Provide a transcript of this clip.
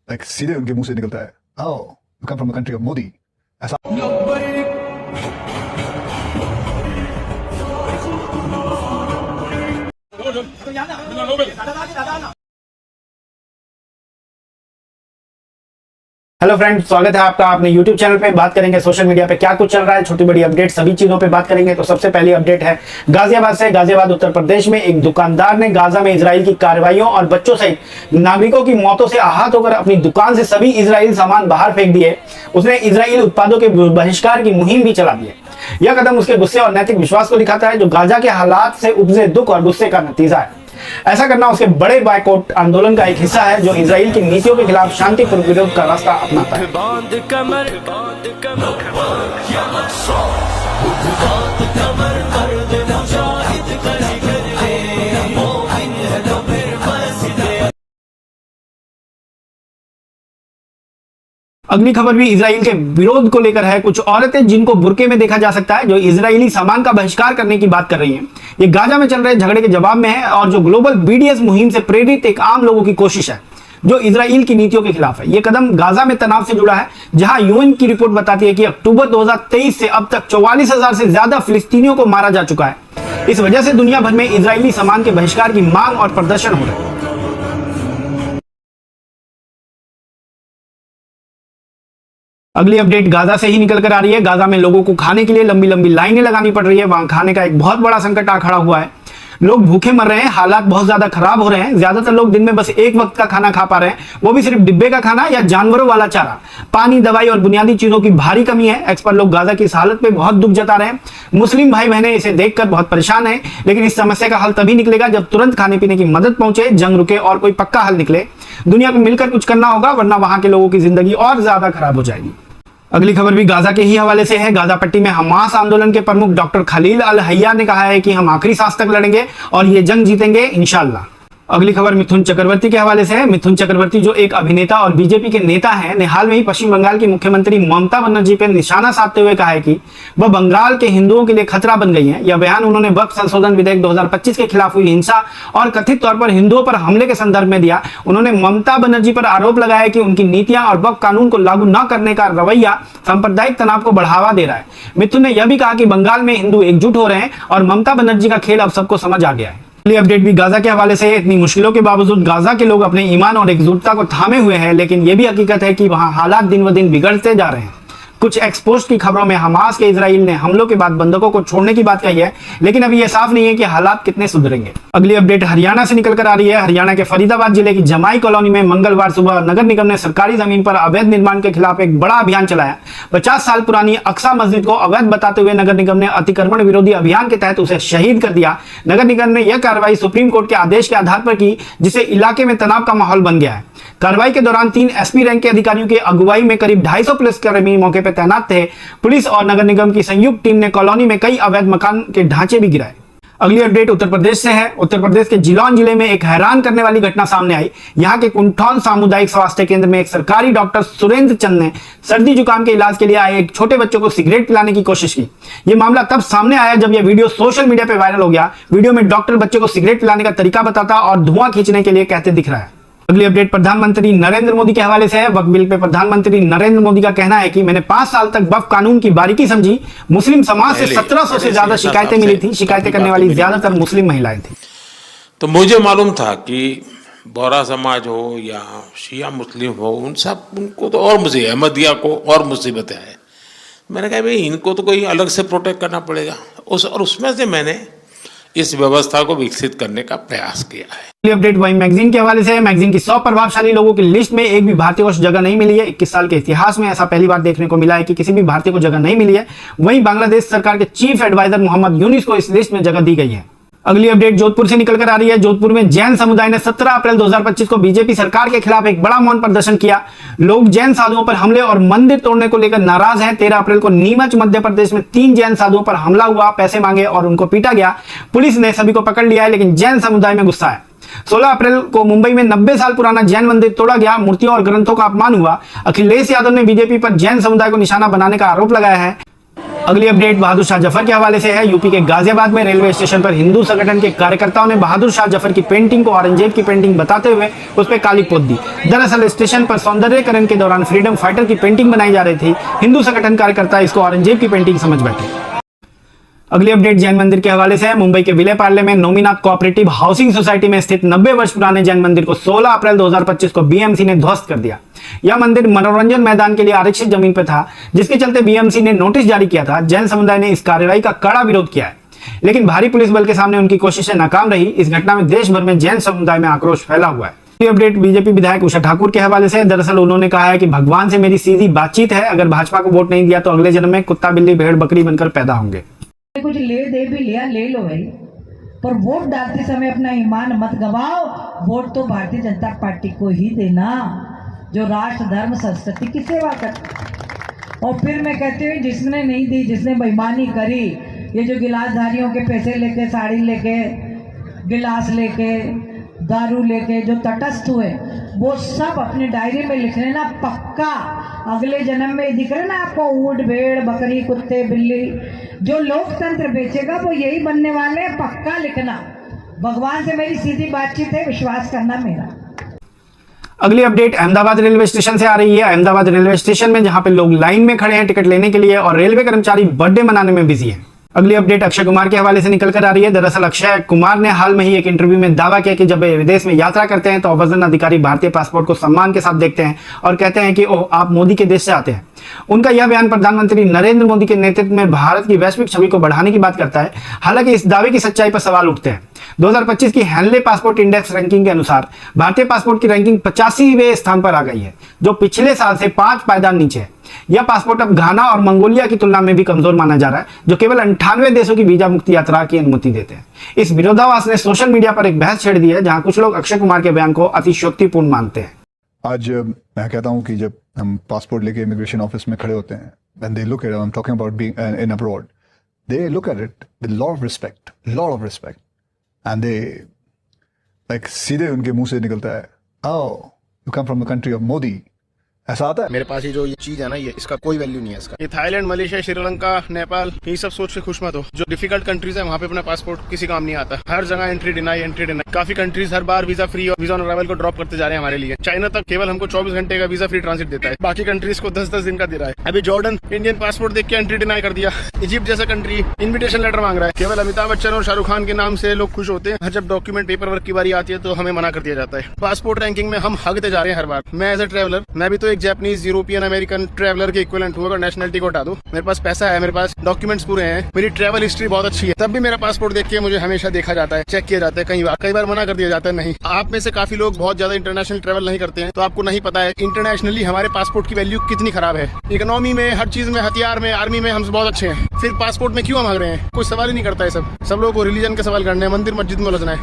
Like सीधे उनके मुंह से निकलता है, oh you come from the country of Modi. ऐसा हेलो फ्रेंड्स, स्वागत है आपका अपने YouTube चैनल पे। बात करेंगे सोशल मीडिया पे क्या कुछ चल रहा है, छोटी बड़ी अपडेट सभी चीजों पे बात करेंगे। तो सबसे पहली अपडेट है गाजियाबाद से। गाजियाबाद उत्तर प्रदेश में एक दुकानदार ने गाजा में इजराइल की कार्रवाइयों और बच्चों सहित नागरिकों की मौतों से आहत होकर अपनी दुकान से सभी इजरायली सामान बाहर फेंक दिए। उसने इजरायली उत्पादों के बहिष्कार की मुहिम भी चला दी है। यह कदम उसके गुस्से और नैतिक विश्वास को दिखाता है, जो गाजा के हालात से उपजे दुख और गुस्से का नतीजा है। ऐसा करना उसके बड़े बायकॉट आंदोलन का एक हिस्सा है, जो इजराइल की नीतियों के खिलाफ शांतिपूर्ण विरोध का रास्ता अपनाता है। अगली खबर भी इजराइल के विरोध को लेकर है। कुछ औरतें जिनको बुरके में देखा जा सकता है, जो इजरायली सामान का बहिष्कार करने की बात कर रही हैं। ये गाजा में चल रहे झगड़े के जवाब में है और जो ग्लोबल बीडीएस मुहिम से प्रेरित एक आम लोगों की कोशिश है, जो इजराइल की नीतियों के खिलाफ है। यह कदम गाजा में तनाव से जुड़ा है, जहां यूएन की रिपोर्ट बताती है कि अक्टूबर 2023 से अब तक 44,000 से ज्यादा फिलिस्तीनियों को मारा जा चुका है। इस वजह से दुनिया भर में इजरायली सामान के बहिष्कार की मांग और प्रदर्शन हो रहे हैं। अगली अपडेट गाजा से ही निकल कर आ रही है। गाजा में लोगों को खाने के लिए लंबी लंबी लाइनें लगानी पड़ रही है। वहां खाने का एक बहुत बड़ा संकट आ खड़ा हुआ है। लोग भूखे मर रहे हैं, हालात बहुत ज्यादा खराब हो रहे हैं। ज्यादातर लोग दिन में बस एक वक्त का खाना खा पा रहे हैं, वो भी सिर्फ डिब्बे का खाना या जानवरों वाला चारा। पानी, दवाई और बुनियादी चीजों की भारी कमी है। एक्सपर्ट लोग गाजा की इस हालत पे बहुत दुख जता रहे हैं। मुस्लिम भाई बहनें इसे देखकर बहुत परेशान हैं, लेकिन इस समस्या का हल तभी निकलेगा जब तुरंत खाने पीने की मदद पहुंचे, जंग रुके और कोई पक्का हल निकले। दुनिया को मिलकर कुछ करना होगा, वरना वहां के लोगों की जिंदगी और ज्यादा खराब हो जाएगी। अगली खबर भी गाजा के ही हवाले से है। गाजा पट्टी में हमास आंदोलन के प्रमुख डॉक्टर खलील अल हैया ने कहा है कि हम आखिरी सांस तक लड़ेंगे और ये जंग जीतेंगे इंशाल्लाह। अगली खबर मिथुन चक्रवर्ती के हवाले से है। मिथुन चक्रवर्ती, जो एक अभिनेता और बीजेपी के नेता हैं, ने हाल में ही पश्चिम बंगाल की मुख्यमंत्री ममता बनर्जी पर निशाना साधते हुए कहा है कि वह बंगाल के हिंदुओं के लिए खतरा बन गई हैं। यह बयान उन्होंने वक्फ संशोधन विधेयक 2025 के खिलाफ हुई हिंसा और कथित तौर पर हिंदुओं पर हमले के संदर्भ में दिया। उन्होंने ममता बनर्जी पर आरोप लगाया कि उनकी नीतियां और वक्फ कानून को लागू न करने का रवैया सांप्रदायिक तनाव को बढ़ावा दे रहा है। मिथुन ने यह भी कहा कि बंगाल में हिंदू एकजुट हो रहे हैं और ममता बनर्जी का खेल अब सबको समझ आ गया है। अगली अपडेट भी गाजा के हवाले से है। इतनी मुश्किलों के बावजूद गाजा के लोग अपने ईमान और एकजुटता को थामे हुए हैं, लेकिन यह भी हकीकत है कि वहां हालात दिन ब दिन बिगड़ते जा रहे हैं। कुछ एक्सपोस्ट की खबरों में हमास के इजराइल ने हमलों के बाद बंधकों को छोड़ने की बात कही है, लेकिन अभी यह साफ नहीं है कि हालात कितने सुधरेंगे। अगली अपडेट हरियाणा से निकल कर आ रही है। हरियाणा के फरीदाबाद जिले की जमाई कॉलोनी में मंगलवार सुबह नगर निगम ने सरकारी जमीन पर अवैध निर्माण के खिलाफ एक बड़ा अभियान चलाया। 50 साल पुरानी अक्सा मस्जिद को अवैध बताते हुए नगर निगम ने अतिक्रमण विरोधी अभियान के तहत उसे शहीद कर दिया। नगर निगम ने यह कार्रवाई सुप्रीम कोर्ट के आदेश के आधार पर की, जिससे इलाके में तनाव का माहौल बन गया है। कार्रवाई के दौरान 3 एसपी रैंक के अधिकारियों की अगुवाई में करीब 250 पुलिसकर्मी मौके पर तैनात थे। पुलिस और नगर निगम की संयुक्त टीम ने कॉलोनी में कई अवैध मकान के ढांचे भी गिराए। अगली अपडेट उत्तर प्रदेश से है। उत्तर प्रदेश के जिलौन जिले में एक हैरान करने वाली घटना सामने आई। यहां के कुंठौन सामुदायिक स्वास्थ्य केंद्र में एक सरकारी डॉक्टर सुरेंद्र चंद ने सर्दी जुकाम के इलाज के लिए आए एक छोटे बच्चों को सिगरेट पिलाने की कोशिश की। यह मामला तब सामने आया जब यह वीडियो सोशल मीडिया पर वायरल हो गया। वीडियो में डॉक्टर बच्चे को सिगरेट पिलाने का तरीका बताता और धुआं खींचने के लिए कहते दिख रहा है। अगली अपडेट प्रधानमंत्री नरेंद्र मोदी के हवाले से है। वक्फ बिल पे प्रधानमंत्री नरेंद्र मोदी का कहना है कि मैंने 5 साल तक वक्फ कानून की बारीकी समझी। मुस्लिम समाज से 1700 से ज्यादा शिकायतें मिली थी। शिकायतें करने वाली ज्यादातर मुस्लिम महिलाएं थी। तो मुझे मालूम था कि बोहरा समाज हो या शिया मुस्लिम हो, उन सब उनको तो और मुझे अहमदिया को और मुसीबतें हैं। मैंने कहा भाई इनको तो कोई अलग से प्रोटेक्ट करना पड़ेगा, और उसमें से मैंने इस व्यवस्था को विकसित करने का प्रयास किया है। अपडेट वही मैगजीन के हवाले से है। मैगजीन की 100 प्रभावशाली लोगों की लिस्ट में एक भी भारतीय को जगह नहीं मिली है। 21 साल के इतिहास में ऐसा पहली बार देखने को मिला है कि किसी भी भारतीय को जगह नहीं मिली है। वहीं बांग्लादेश सरकार के चीफ एडवाइजर मोहम्मद यूनिस को इस लिस्ट में जगह दी गई है। अगली अपडेट जोधपुर से निकल कर आ रही है। जोधपुर में जैन समुदाय ने 17 अप्रैल 2025 को बीजेपी सरकार के खिलाफ एक बड़ा मौन प्रदर्शन किया। लोग जैन साधुओं पर हमले और मंदिर तोड़ने को लेकर नाराज हैं। 13 अप्रैल को नीमच मध्य प्रदेश में 3 जैन साधुओं पर हमला हुआ, पैसे मांगे और उनको पीटा गया। पुलिस ने सभी को पकड़ लिया है, लेकिन जैन समुदाय में गुस्सा है। 16 अप्रैल को मुंबई में 90 साल पुराना जैन मंदिर तोड़ा गया। मूर्तियों और ग्रंथों का अपमान हुआ। अखिलेश यादव ने बीजेपी पर जैन समुदाय को निशाना बनाने का आरोप लगाया है। अगली अपडेट बहादुर शाह जफर के हवाले से है। यूपी के गाजियाबाद में रेलवे स्टेशन पर हिंदू संगठन के कार्यकर्ताओं ने बहादुर शाह जफर की पेंटिंग को औरंगजेब की पेंटिंग बताते हुए उस पर काली पोत दी। दरअसल स्टेशन पर सौंदर्यकरण के दौरान फ्रीडम फाइटर की पेंटिंग बनाई जा रही थी। हिंदू संगठन कार्यकर्ता इसको औरंगजेब की पेंटिंग समझ बैठे। अगली अपडेट जैन मंदिर के हवाले से है। मुंबई के विले पार्ले में नोमीनाथ कोऑपरेटिव हाउसिंग सोसाइटी में स्थित 90 वर्ष पुराने जैन मंदिर को 16 अप्रैल 2025 को बीएमसी ने ध्वस्त कर दिया। यह मंदिर मनोरंजन मैदान के लिए आरक्षित जमीन पर था, जिसके चलते बीएमसी ने नोटिस जारी किया था। जैन समुदाय ने इस कार्रवाई का कड़ा विरोध किया है, लेकिन भारी पुलिस बल के सामने उनकी कोशिशें नाकाम रही। इस घटना में देश भर में जैन समुदाय में आक्रोश फैला हुआ है। ये अपडेट बीजेपी विधायक उषा ठाकुर के हवाले से। दरअसल उन्होंने कहा है कि भगवान से मेरी सीधी बातचीत है, अगर भाजपा को वोट नहीं दिया तो अगले जन्म में कुत्ता बिल्ली भेड़ बकरी बनकर पैदा होंगे। कुछ ले दे भी लिया, ले लो भाई, पर वोट डालते समय अपना ईमान मत गवाओ। वोट तो भारतीय जनता पार्टी को ही देना, जो राष्ट्र धर्म संस्कृति की सेवा करती। और फिर मैं कहती हूँ, जिसने नहीं दी, जिसने बेईमानी करी, ये जो गिलासधारियों के पैसे लेके, साड़ी लेके, गिलास लेके, दारू लेके जो तटस्थ हुए, वो सब अपने डायरी में लिख लेना। पक्का अगले जन्म में दिख रहे ना आपको, ऊंट भेड़ बकरी कुत्ते बिल्ली, जो लोकतंत्र बेचेगा वो यही बनने वाले हैं। पक्का लिखना। भगवान से मेरी सीधी बातचीत है, विश्वास करना मेरा। अगली अपडेट अहमदाबाद रेलवे स्टेशन से आ रही है। अहमदाबाद रेलवे स्टेशन में जहां पे लोग लाइन में खड़े हैं टिकट लेने के लिए और रेलवे कर्मचारी बर्थडे मनाने में बिजी हैं। अगली अपडेट अक्षय कुमार के हवाले से निकल कर आ रही है। दरअसल अक्षय कुमार ने हाल में ही एक इंटरव्यू में दावा किया कि जब वे विदेश में यात्रा करते हैं तो अव्वजन अधिकारी भारतीय पासपोर्ट को सम्मान के साथ देखते हैं और कहते हैं कि ओह, आप मोदी के देश से आते हैं। उनका यह बयान प्रधानमंत्री नरेंद्र मोदी के नेतृत्व में भारत की वैश्विक छवि को बढ़ाने की बात करता है। हालांकि इस दावे की सच्चाई पर सवाल उठते हैं। 2025 की हैनले पासपोर्ट इंडेक्स रैंकिंग के अनुसार भारतीय पासपोर्ट की रैंकिंग 85वें स्थान पर आ गई है, जो पिछले साल से 5 पायदान नीचे है। यह पासपोर्ट अब घाना और मंगोलिया की तुलना में भी कमजोर माना जा रहा है, जो केवल 98 देशों की वीजा मुक्त यात्रा की अनुमति देते हैं। इस विरोधाभास ने सोशल मीडिया पर एक बहस छेड़ दी है, जहां कुछ लोग अक्षय कुमार के बयान को अतिशयोक्तिपूर्ण मानते हैं। आज मैं कहता हूँ कि जब हम पासपोर्ट लेके इमिग्रेशन ऑफिस में खड़े होते हैं, when they look at it, I'm talking about being in abroad, they look at it with lot of respect, and they like सीधे उनके मुंह से निकलता है, oh, you come from the country of Modi, ऐसा आता है। मेरे पास ये जो ये चीज है ना, ये इसका कोई वैल्यू नहीं है इसका। ये थाईलैंड, मलेशिया, श्रीलंका, नेपाल, ये सब सोच के खुश मत हो। जो डिफिकल्ट कंट्रीज है वहाँ पे अपना पासपोर्ट किसी काम नहीं आता। हर जगह एंट्री डिनाई। काफी कंट्रीज हर बार वीजा फ्री और वीजा ऑन अराइवल को ड्रॉप करते जा रहे हैं हमारे लिए। चाइना तक केवल हमको 24 घंटे का वीजा फ्री ट्रांजिट देता है, बाकी कंट्रीज को 10-10 दिन का दे रहा है। अभी जॉर्डन इंडियन पासपोर्ट देख के एंट्री डिनाई कर दिया। इजिप्ट जैसा कंट्री इन्विटेशन लेटर मांग रहा है। केवल अमिताभ बच्चन और शाहरुख खान के नाम से लोग खुश होते हैं। जब डॉक्यूमेंट पेपर वर्क की बारी आती है तो हमें मना कर दिया जाता है। पासपोर्ट रैंकिंग में हम हगते जा रहे हैं हर बार। मैं एज ए ट्रेवलर, मैं भी तो एक जापानीज, यूरोपियन, अमेरिकन ट्रैवलर के इक्विवेलेंट हूँ। अगर नेशनलिटी को हटा दो, मेरे पास पैसा है, मेरे पास डॉक्यूमेंट्स पूरे हैं, मेरी ट्रैवल हिस्ट्री बहुत अच्छी है, तब भी मेरा पासपोर्ट देख के मुझे हमेशा देखा जाता है, चेक किया जाता है। कई बार मना कर दिया जाता है नहीं। आप में से काफी लोग बहुत ज्यादा इंटरनेशनल ट्रैवल नहीं करते हैं, तो आपको नहीं पता है इंटरनेशनली हमारे पासपोर्ट की वैल्यू कितनी खराब है। इकोनॉमी में, हर चीज में, हथियार में, आर्मी में हम बहुत अच्छे हैं, फिर पासपोर्ट में क्यों मांग रहे हैं? कोई सवाल ही नहीं करता है। सब लोगों को रिलीजन के सवाल करने हैं, मंदिर मस्जिद में उलझना है।